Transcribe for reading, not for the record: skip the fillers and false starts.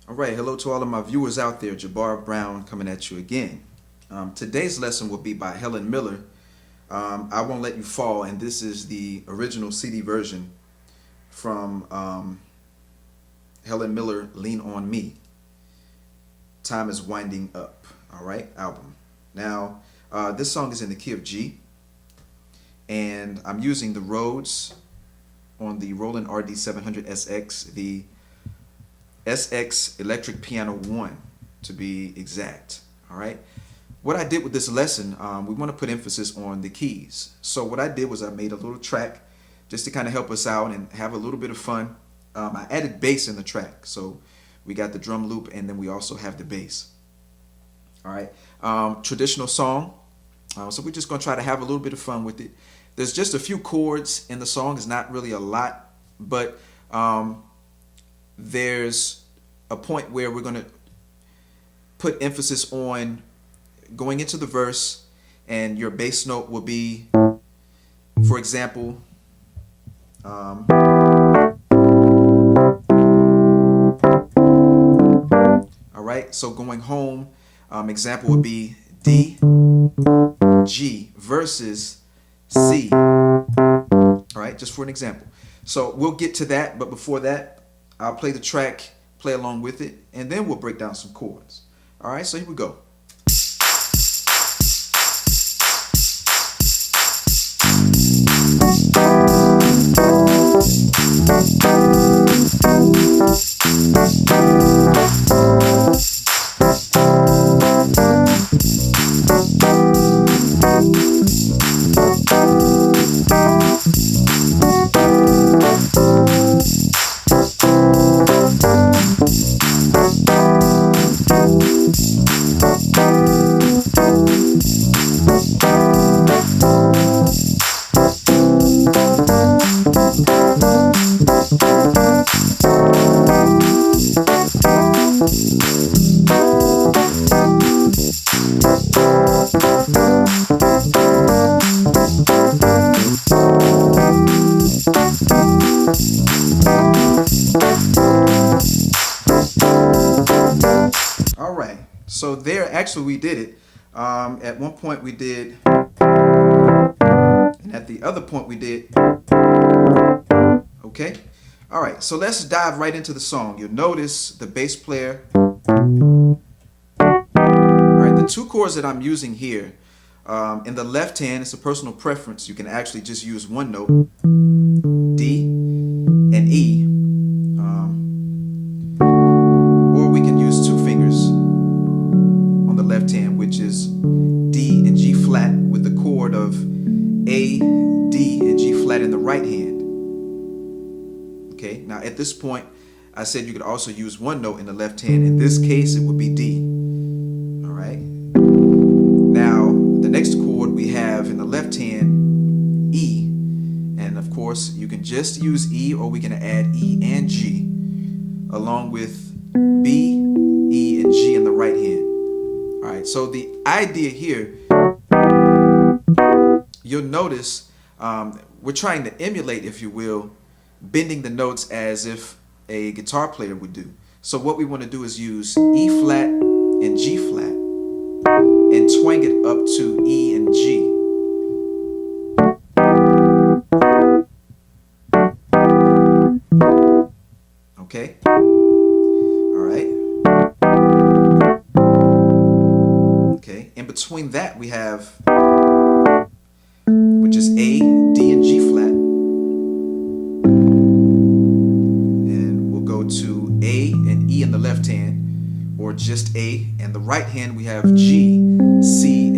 All right, hello to all of my viewers out there. Jabbar Brown coming at you again. Today's lesson will be by Helen Miller. I Won't Let You Fall, and this is the original CD version from Helen Miller, Lean On Me. Time is Winding Up, all right, album. Now, this song is in the key of G, and I'm using the Rhodes on the Roland RD700SX, the SX Electric Piano 1 to be exact. All right. What I did with this lesson, we want to put emphasis on the keys. So what I did was I made a little track just to kind of help us out and have a little bit of fun. I added bass in the track. So we got the drum loop and then we also have the bass. All right. Traditional song. So we're just going to try to have a little bit of fun with it. There's just a few chords in the song. It's not really a lot, but there's a point where we're going to put emphasis on going into the verse, and your bass note will be, for example, all right, so going home, example would be D, G versus C. All right, just for an example. So we'll get to that, but before that, I'll play the track, play along with it, and then we'll break down some chords. All right, so here we go. All right, so there actually we did it. At one point we did, and at the other point we did. Okay, all right, so let's dive right into the song. You'll notice the bass player. All right, the two chords that I'm using here, in the left hand, it's a personal preference. You can actually just use one note, D and E. Or we can use two fingers on the left hand, which is D and G flat with the chord of A, D, and G flat in the right hand. Okay, now at this point, I said you could also use one note in the left hand. In this case, it would be D. All right. Now, the next chord we have in the left hand, E. And of course, you can just use E, or we can add E and G, along with B, E, and G in the right hand. All right, so the idea here, you'll notice we're trying to emulate, if you will, bending the notes as if a guitar player would do. So what we want to do is use E flat and G flat and twang it up to E and G. Okay? All right. Okay, in between that we have, which is A, D, and G flat. And we'll go to A and E in the left hand, or just A. And the right hand we have G, C,